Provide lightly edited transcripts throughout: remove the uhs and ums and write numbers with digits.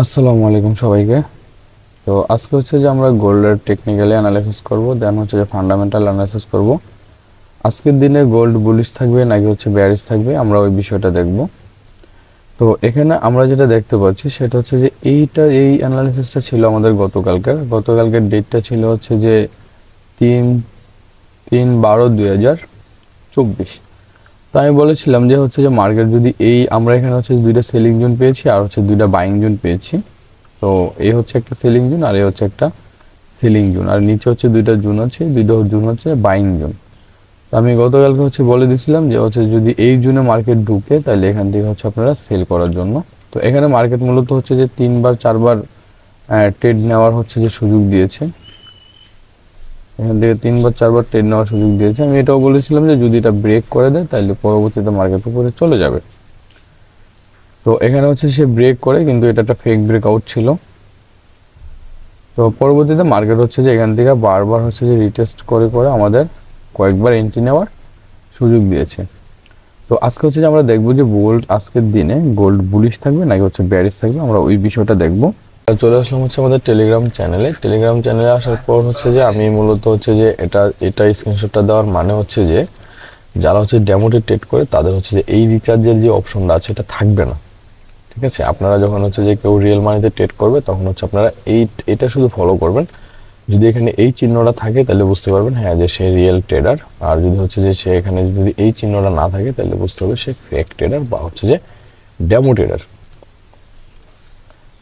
আসসালামু আলাইকুম সবাইকে। তো আজকে হচ্ছে যে আমরা গোল্ডের টেকনিক্যালি অ্যানালাইসিস করব, দেন হচ্ছে যে ফান্ডামেন্টাল অ্যানালাইসিস করব। আজকের দিনে গোল্ড বুলিশ থাকবে নাকি হচ্ছে বেয়ারিশ থাকবে আমরা ওই বিষয়টা দেখব। তো এখানে আমরা যেটা দেখতে পাচ্ছি সেটা হচ্ছে যে এই অ্যানালাইসিসটা ছিল আমাদের গতকালকের ডেটটা ছিল হচ্ছে যে 3/12/2024। তো আমি বলেছিলাম যে হচ্ছে যে মার্কেট যদি আমরা এখানে হচ্ছে দুইটা সেলিং জোন পেয়েছি আর হচ্ছে দুইটা বাইং জোন পেয়েছি। তো এই হচ্ছে একটা সেলিং জোন আর এই হচ্ছে একটা সেলিং জোন, আর নিচে হচ্ছে দুইটা জোন আছে, দুইটা জোন হচ্ছে বাইং জোন। তো আমি গতকালকে হচ্ছে বলে দিছিলাম যে হচ্ছে যদি এই জোনে মার্কেট ঢুকে তাহলে এখান থেকে হচ্ছে আপনারা সেল করার জন্য। তো এখানে মার্কেট মূলত হচ্ছে যে 3-4বার ট্রেড নেওয়ার হচ্ছে যে সুযোগ দিয়েছে, এখান থেকে 3-4বার ট্রেড নেওয়ার সুযোগ দিয়েছে। আমি এটাও বলেছিলাম যে যদি এটা ব্রেক করে দেয় তাহলে পরবর্তীতে মার্কেট উপরে চলে যাবে। তো এখানে হচ্ছে সে ব্রেক করে, কিন্তু এটা একটা ফেক ব্রেকআউট ছিল। তো পরবর্তীতে মার্কেট হচ্ছে যে এখান থেকে বারবার হচ্ছে যে রিটেস্ট করে করে আমাদের কয়েকবার এন্ট্রি নেওয়ার সুযোগ দিয়েছে। তো আজকে হচ্ছে যে আমরা দেখবো যে আজকের দিনে গোল্ড বুলিশ থাকবে নাকি হচ্ছে বেয়ারিশ থাকবে, আমরা ওই বিষয়টা দেখবো। চলে আসলাম হচ্ছে আমাদের টেলিগ্রাম চ্যানেলে আসার পর হচ্ছে যে আমি মূলত হচ্ছে যে এটা স্ক্রিনশটটা দেওয়ার মানে হচ্ছে যে যারা হচ্ছে ডেমোতে ট্রেড করে তাদের হচ্ছে যে এই রিচার্জের যে অপশনটা আছে এটা থাকবে না। ঠিক আছে, আপনারা যখন হচ্ছে যে কেউ রিয়েল মানিতে ট্রেড করবে তখন হচ্ছে আপনারা এটা শুধু ফলো করবেন। যদি এখানে এই চিহ্নটা থাকে তাহলে বুঝতে পারবেন হ্যাঁ যে সে রিয়েল ট্রেডার, আর যদি হচ্ছে যে সে এখানে যদি এই চিহ্নটা না থাকে তাহলে বুঝতে হবে সে ফেক ট্রেডার বা হচ্ছে যে ডেমো ট্রেডার।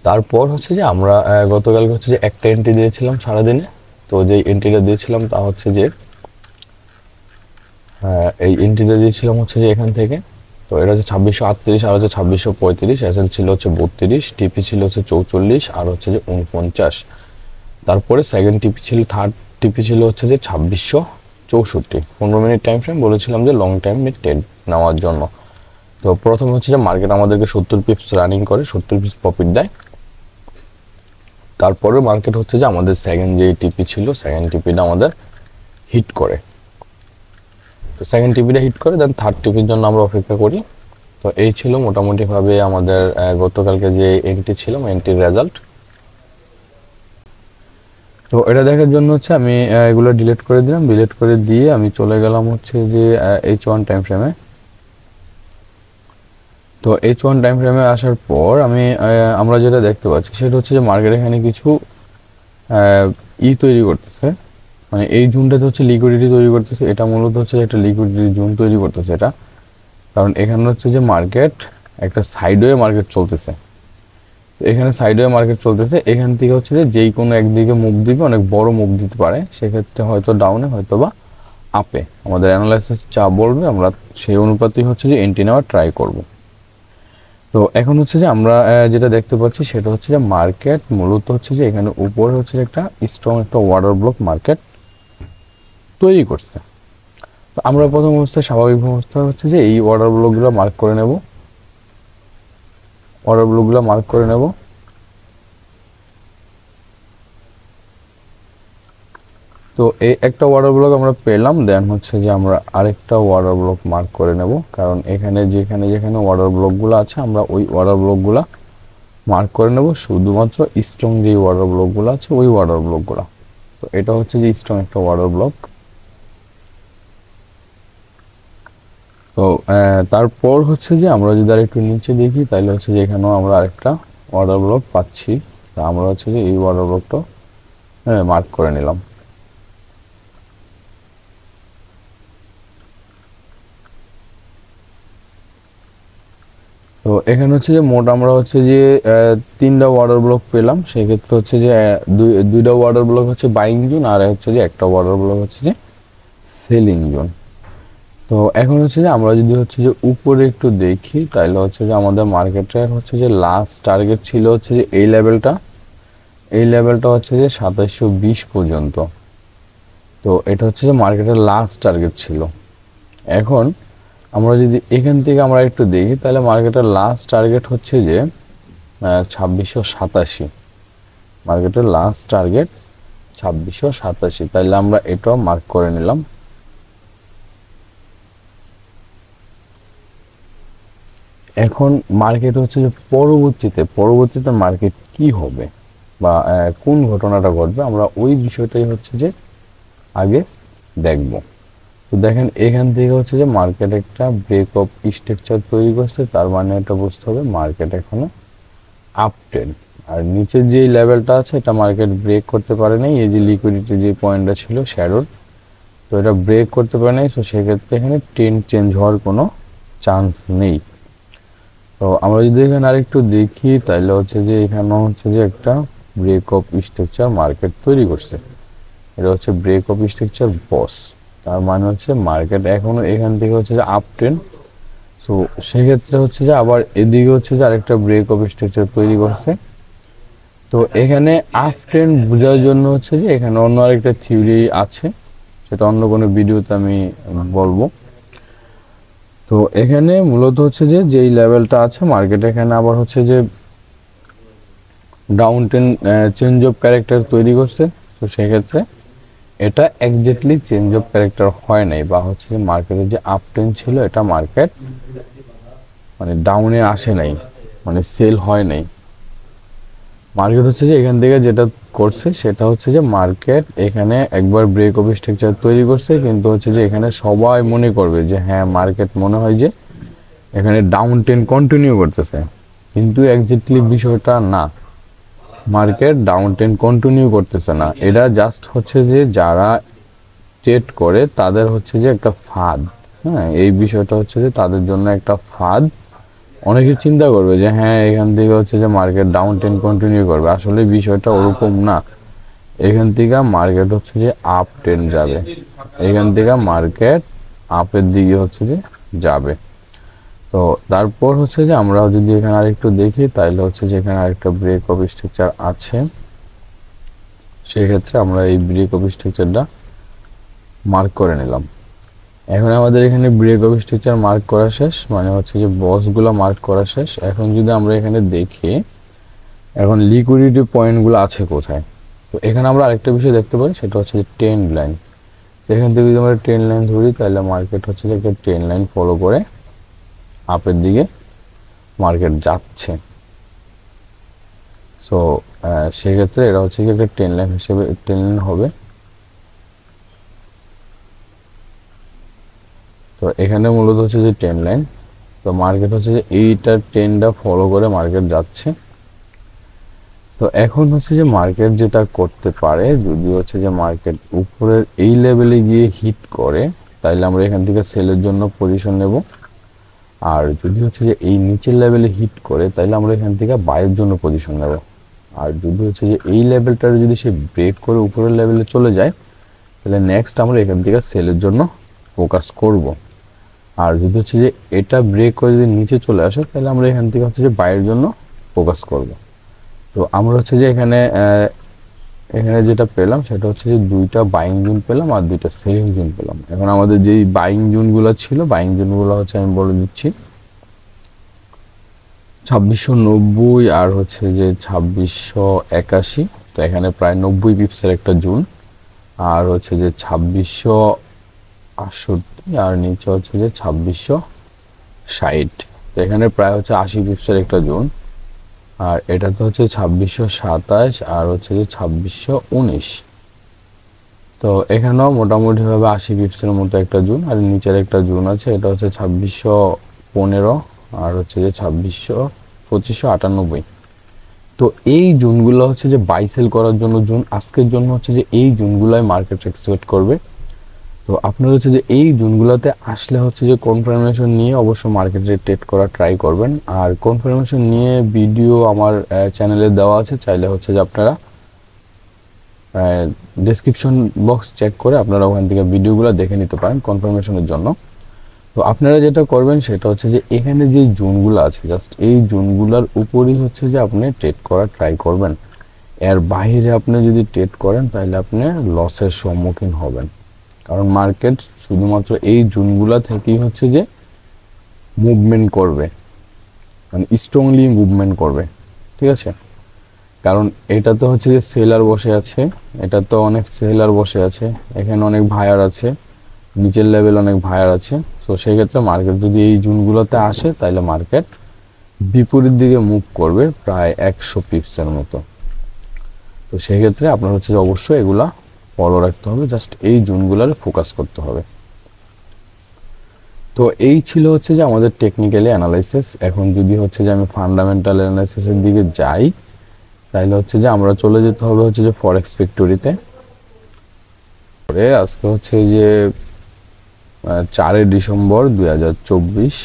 তারপর হচ্ছে যে আমরা গতকালকে হচ্ছে যে একটা এন্ট্রি দিয়েছিলাম সারাদিনে। তো যে এন্ট্রিটা দিয়েছিলাম তা হচ্ছে যে এই এন্ট্রিটা দিয়েছিলাম হচ্ছে যে এখান থেকে। তো এটা হচ্ছে 2638 আর হচ্ছে 2635, এসএল ছিল হচ্ছে 32, টিপি ছিল হচ্ছে 44 আর হচ্ছে যে 49। তারপরে সেকেন্ড টিপি ছিল, থার্ড টিপি ছিল হচ্ছে যে 2664। 15 মিনিট টাইম ফ্রেম বলেছিলাম যে লং টাইম ট্রেড নেওয়ার জন্য। তো প্রথম হচ্ছে যে মার্কেট আমাদেরকে 70 পিপস রানিং করে 70 পিপস প্রফিট দেয়। তারপরে মার্কেট হচ্ছে যে আমাদের সেকেন্ড যে টিপি ছিল সেকেন্ড টিপিটা আমাদের হিট করে। তো সেকেন্ড টিপিটা হিট করে দেন থার্ড টিপির জন্য আমরা অপেক্ষা করি। তো এই ছিল মোটামুটিভাবে আমাদের গতকালকে যে এন্ট্রি ছিল এন্ট্রির রেজাল্ট। তো এটা দেখার জন্য হচ্ছে আমি এগুলো ডিলিট করে দিলাম, ডিলিট করে দিয়ে আমি চলে গেলাম হচ্ছে যে H1 টাইম ফ্রেমে। তো H1 টাইম ফ্রেমে আসার পর আমরা যেটা দেখতে পাচ্ছি সেটা হচ্ছে যে মার্কেট এখানে কিছু তৈরি করতেছে, মানে এই জোনটাতে হচ্ছে লিকুইডিটি তৈরি করতেছে। এটা মূলত হচ্ছে একটা লিকুইডিটি জোন তৈরি করতেছে এটা, কারণ এখানে হচ্ছে যে মার্কেট একটা সাইডওয়ে মার্কেট চলতেছে। এখানে সাইডওয়ে মার্কেট চলতেছে, এখান থেকে হচ্ছে যে যেই কোনো একদিকে মুভ দিবে, অনেক বড় মুভ দিতে পারে, সেক্ষেত্রে হয়তো ডাউনে হয়তো বা আপে আমাদের অ্যানালাইসিস যা বলবে আমরা সেই অনুপাতেই হচ্ছে যে এন্ট্রি নেওয়ার ট্রাই করব। তো এখন হচ্ছে যে আমরা যেটা দেখতে পাচ্ছি সেটা হচ্ছে যে মার্কেট মূলত হচ্ছে যে এখানে উপরে হচ্ছে যে একটা স্ট্রং একটা ওয়াটার ব্লক মার্কেট তৈরি করছে। তো আমরা প্রথম অবস্থায় স্বাভাবিক অবস্থা হচ্ছে যে এই ওয়াটার ব্লকগুলো মার্ক করে নেব, ওয়াটার ব্লকগুলো মার্ক করে নেব। তো এই একটা ওয়াটার ব্লক আমরা পেলাম, দেন হচ্ছে যে আমরা আরেকটা ওয়াটার ব্লক মার্ক করে নেব, কারণ এখানে যেখানে যেখানে ওয়াটার ব্লকগুলো আছে আমরা ওই ওয়াটার ব্লকগুলো মার্ক করে নেব, শুধুমাত্র স্ট্রং যে ওয়াটার ব্লকগুলো আছে ওই ওয়াটার ব্লকগুলো। তো এটা হচ্ছে যে স্ট্রং একটা ওয়াটার ব্লক। তো তারপর হচ্ছে যে আমরা যদি আরেকটু নিচে দেখি তাহলে হচ্ছে যে এখানেও আমরা আরেকটা ওয়াটার ব্লক পাচ্ছি। তা আমরা হচ্ছে যে এই ওয়াটার ব্লকটা মার্ক করে নিলাম। তো এখানে হচ্ছে যে মোট আমরা হচ্ছে যে তিনটা ওয়াটার ব্লক পেলাম, সেক্ষেত্রে হচ্ছে যে দুইটা ওয়াটার ব্লক হচ্ছে বাইং জোন আর হচ্ছে যে একটা ওয়াটার ব্লক হচ্ছে যে সেলিং জোন। তো এখন হচ্ছে যে আমরা যদি হচ্ছে যে উপরে একটু দেখি তাহলে হচ্ছে যে আমাদের মার্কেটের হচ্ছে যে লাস্ট টার্গেট ছিল হচ্ছে যে এই লেভেলটা হচ্ছে যে 2720 পর্যন্ত। তো এটা হচ্ছে যে মার্কেটের লাস্ট টার্গেট ছিল। এখন আমরা যদি এখান থেকে আমরা একটু দেখি তাহলে মার্কেটের লাস্ট টার্গেট হচ্ছে যে 2687। মার্কেটের লাস্ট টার্গেট 2687, তাহলে আমরা এটাও মার্ক করে নিলাম। এখন মার্কেট হচ্ছে যে পরবর্তীতে মার্কেট কি হবে বা কোন ঘটনাটা ঘটবে, আমরা ওই বিষয়টাই হচ্ছে যে আগে দেখব। তো দেখেন এখান থেকে হচ্ছে যে মার্কেট একটা ব্রেক অফ স্ট্রাকচার তৈরি করছে, তার মানে এটা বুঝতে হবে মার্কেট এখনো আপ ট্রেন্ড। আর নিচের যে লেভেলটা আছে এটা মার্কেট ব্রেক করতে পারে নাই, এই যে লিকুইডিটি যে পয়েন্টটা ছিল শ্যাডোর, তো এটা ব্রেক করতে পারে নাই। তো সেক্ষেত্রে এখানে ট্রেন্ড চেঞ্জ হওয়ার কোনো চান্স নেই। তো আমরা যদি এখানে আরেকটু দেখি তাহলে হচ্ছে যে এখানে হচ্ছে যে একটা ব্রেক অফ স্ট্রাকচার মার্কেট তৈরি করছে, এটা হচ্ছে ব্রেক অফ স্ট্রাকচার বস। তার মানে হচ্ছে মার্কেট এখনো এখান থেকে হচ্ছে যে আপ ট্রেন্ড। সো সেক্ষেত্রে হচ্ছে যে আবার এদিকে হচ্ছে যে আরেকটা ব্রেক অফ স্ট্রাকচার তৈরি করছে। তো এখানে আপ ট্রেন্ড বোঝার জন্য হচ্ছে যে এখানে অন্য আরেকটা থিওরি আছে, সেটা অন্য কোনো ভিডিওতে আমি বলবো। তো এখানে মূলত হচ্ছে যে যেই লেভেলটা আছে মার্কেট এখানে আবার হচ্ছে যে down trend change of character তৈরি করছে। তো সেক্ষেত্রে এটা এক্স্যাক্টলি চেঞ্জ অফ ক্যারেক্টার হয় নাই, বা হচ্ছে যে মার্কেটের যে আপ ট্রেন্ড ছিল এটা মার্কেট মানে ডাউনে আসে নাই, মানে সেল হয় নাই। মার্কেট হচ্ছে যে এখান থেকে যেটা করছে সেটা হচ্ছে যে মার্কেট এখানে একবার ব্রেক অফ স্ট্রাকচার তৈরি করছে, কিন্তু হচ্ছে যে এখানে সবাই মনে করবে যে হ্যাঁ মার্কেট মনে হয় যে এখানে ডাউন ট্রেন্ড কন্টিনিউ করতেছে, কিন্তু এক্স্যাক্টলি বিষয়টা না, মার্কেট ডাউন ট্রেন্ড কন্টিনিউ করতেছে না। এটা জাস্ট হচ্ছে যে যারা ট্রেড করে তাদের হচ্ছে যে একটা ফাঁদ। হ্যাঁ, এই বিষয়টা হচ্ছে যে তাদের জন্য একটা ফাঁদ। অনেকে চিন্তা করবে যে হ্যাঁ এখান থেকে হচ্ছে যে মার্কেট ডাউন ট্রেন্ড কন্টিনিউ করবে, আসলে বিষয়টা ওরকম না। এখান থেকে মার্কেট হচ্ছে যে আপ ট্রেন্ড যাবে, এখান থেকে মার্কেট আপের দিকে হচ্ছে যে যাবে। তো তারপর হচ্ছে যে আমরা যদি এখানে আরেকটু দেখি তাহলে হচ্ছে যে এখানে আরেকটা ব্রেক অফ স্ট্রাকচার আছে, সেক্ষেত্রে আমরা এই ব্রেক অফ স্ট্রাকচারটা মার্ক করে নিলাম। এখন আমাদের এখানে ব্রেক অফ স্ট্রাকচার মার্ক করা শেষ, মানে হচ্ছে যে বসগুলো মার্ক করা শেষ। এখন যদি আমরা এখানে দেখি এখন লিকুইডিটি পয়েন্টগুলো আছে কোথায়, তো এখানে আমরা আরেকটা বিষয় দেখতে পারি, সেটা হচ্ছে যে ট্রেন্ড লাইন। এখান থেকে যদি আমরা ট্রেন্ড লাইন ধরি তাহলে মার্কেট হচ্ছে যে একটা ট্রেন্ড লাইন ফলো করে আপের দিকে মার্কেট যাচ্ছে। সো সেক্ষেত্রে এটা হচ্ছে কি একটা ট্রেন্ড লাইন হিসেবে ট্রেন্ড লাইন হবে। তো এখানে মূলত হচ্ছে যে ট্রেন্ড লাইন, তো মার্কেট হচ্ছে যে এইটার ট্রেন্ডটা ফলো করে মার্কেট যাচ্ছে। তো এখন হচ্ছে যে মার্কেট যেটা করতে পারে, যদি হচ্ছে যে মার্কেট উপরের এই লেভেলে গিয়ে হিট করে তাহলে আমরা এখান থেকে সেলের জন্য পজিশন নেব। আর যদি হচ্ছে যে এই নিচের লেভেলে হিট করে তাহলে আমরা এখান থেকে বাইয়ের জন্য পজিশন নেব। আর যদি হচ্ছে যে এই লেভেলটার যদি সে ব্রেক করে উপরের লেভেলে চলে যায় তাহলে নেক্সট আমরা এখান থেকে সেলের জন্য ফোকাস করব। আর যদি হচ্ছে যে এটা ব্রেক করে যদি নিচে চলে আসে তাহলে আমরা এখান থেকে হচ্ছে যে বাইয়ের জন্য ফোকাস করব। তো আমরা হচ্ছে যে এখানে যেটা পেলাম সেটা হচ্ছে যে দুইটা বাইং জোন পেলাম আর দুইটা সেলিং জোন পেলাম। এখন আমাদের যেই বাইং জোনগুলো ছিল, বাইং জোনগুলো হচ্ছে আমি বলে দিচ্ছি 2690 আর হচ্ছে যে 2681। তো এখানে প্রায় 90 পিপসের একটা জোন, আর হচ্ছে যে 2668 আর নিচে হচ্ছে যে 2660। তো এখানে প্রায় হচ্ছে 80 পিপসের একটা জোন, আর এটা তো হচ্ছে 2627 আর হচ্ছে যে 2619। তো এখানেও মোটামুটি ভাবে 80 পিপসের মতো একটা জোন, আর নিচের একটা জোন আছে এটা হচ্ছে 2615 আর হচ্ছে যে 2598। তো এই জোনগুলো হচ্ছে যে বাই সেল করার জন্য জোন, আজকের জন্য হচ্ছে যে এই জোনগুলাই মার্কেট এক্সপেক্ট করবে। তো আপনারা হচ্ছে যে এই জোনগুলোতে আসলে হচ্ছে যে কনফার্মেশন নিয়ে অবশ্য মার্কেটে ট্রেড করা ট্রাই করবেন। আর কনফার্মেশন নিয়ে ভিডিও আমার চ্যানেলে দেওয়া আছে, চাইলে হচ্ছে যে আপনারা ডেসক্রিপশন বক্স চেক করে আপনারা ওখান থেকে ভিডিওগুলো দেখে নিতে পারেন কনফার্মেশনের জন্য। তো আপনারা যেটা করবেন সেটা হচ্ছে যে এখানে যে জোনগুলো আছে জাস্ট এই জোনগুলোর উপরই হচ্ছে যে আপনি ট্রেড করা ট্রাই করবেন। এর বাইরে আপনি যদি ট্রেড করেন তাহলে আপনি লসের সম্মুখীন হবেন, কারণ মার্কেট শুধুমাত্র এই জোনগুলো থেকেই হচ্ছে যে মুভমেন্ট করবে, মানে স্ট্রংলি মুভমেন্ট করবে। ঠিক আছে, কারণ এটা তো হচ্ছে যে সেলার বসে আছে, এটা তো অনেক সেলার বসে আছে, এখানে অনেক ভায়ার আছে, নিচের লেভেল অনেক ভায়ার আছে। সো সেই ক্ষেত্রে মার্কেট যদি এই জোনগুলোতে আসে তাহলে মার্কেট বিপরীত দিকে মুভ করবে প্রায় 100 পিপসের মতো। তো সেই ক্ষেত্রে আপনার হচ্ছে যে অবশ্যই এগুলা ফলো রাখতে হবে, জাস্ট এই জোনগুলারে ফোকাস করতে হবে। তো এই ছিল হচ্ছে যে আমাদের টেকনিক্যালি অ্যানালাইসিস। এখন যদি হচ্ছে যে আমি ফান্ডামেন্টাল অ্যানালাইসিসের দিকে যাই, তাহলে হচ্ছে যে আমরা চলে যেতে হবে হচ্ছে যে ফরেক্স ফ্যাক্টরিতে। আজকে হচ্ছে যে 4 ডিসেম্বর 2024।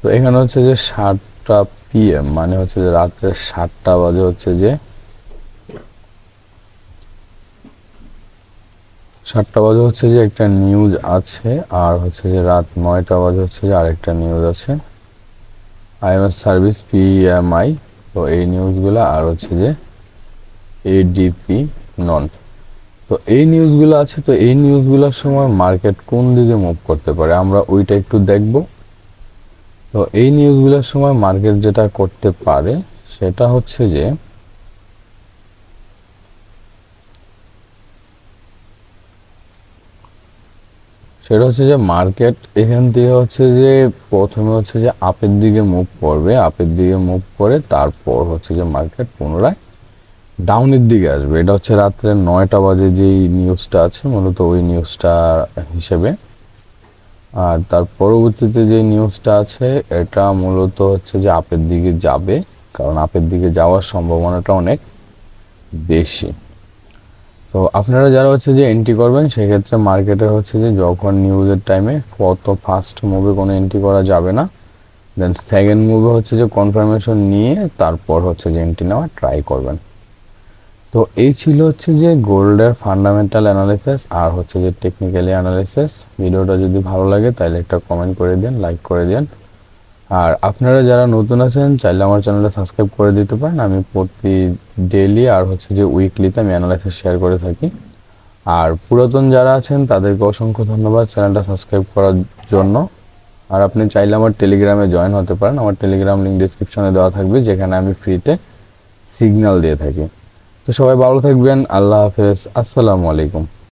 তো এখানে হচ্ছে যে 7টা PM, মানে হচ্ছে যে রাত্রে 7টা বাজে হচ্ছে যে 7টা বাজে হচ্ছে যে একটা নিউজ আছে, আর হচ্ছে যে রাত 9টা বাজে হচ্ছে যে আরেকটা নিউজ আছে, IMF সার্ভিস PMI। তো এই নিউজগুলো আর হচ্ছে যে ADP নন। তো এই নিউজগুলো আছে। তো এই নিউজগুলোর সময় মার্কেট কোন দিকে মুভ করতে পারে আমরা ওইটা একটু দেখব। তো এই নিউজগুলোর সময় মার্কেট যেটা করতে পারে সেটা হচ্ছে যে মার্কেট এখান থেকে হচ্ছে যে প্রথমে হচ্ছে যে আপের দিকে মুভ করবে, আপের দিকে মুভ করে তারপর হচ্ছে যে মার্কেট পুনরায় ডাউনের দিকে আসবে। এটা হচ্ছে রাত্রে 9টা বাজে যেই নিউজটা আছে মূলত ওই নিউজটা হিসেবে। আর তার পরবর্তীতে যে নিউজটা আছে এটা মূলত হচ্ছে যে আপের দিকে যাবে, কারণ আপের দিকে যাওয়ার সম্ভাবনাটা অনেক বেশি। তো আপনারা যারা হচ্ছে যে এন্ট্রি করবেন সেক্ষেত্রে মার্কেটে হচ্ছে যে যখন নিউজের টাইমে কত ফার্স্ট মুভে কোনো এন্ট্রি করা যাবে না, দেন সেকেন্ড মুভে হচ্ছে যে কনফার্মেশন নিয়ে তারপর হচ্ছে যে এন্ট্রি নেওয়া ট্রাই করবেন। তো এই ছিল হচ্ছে যে গোল্ডের ফান্ডামেন্টাল অ্যানালিসিস আর হচ্ছে যে টেকনিক্যালি অ্যানালিসিস। ভিডিওটা যদি ভালো লাগে তাহলে একটা কমেন্ট করে দেন, লাইক করে দেন। আর আপনারা যারা নতুন আছেন চাইলে আমার চ্যানেলটা সাবস্ক্রাইব করে দিতে পারেন। আমি প্রতি ডেইলি আর হচ্ছে যে উইকলিতে আমি অ্যানালাইসিস শেয়ার করে থাকি। আর পুরাতন যারা আছেন তাদেরকে অসংখ্য ধন্যবাদ চ্যানেলটা সাবস্ক্রাইব করার জন্য। আর আপনি চাইলে আমার টেলিগ্রামে জয়েন হতে পারেন, আমার টেলিগ্রাম লিঙ্ক ডিসক্রিপশনে দেওয়া থাকবে, যেখানে আমি ফ্রিতে সিগন্যাল দিয়ে থাকি। তো সবাই ভালো থাকবেন, আল্লাহ হাফেজ, আসসালামু আলাইকুম।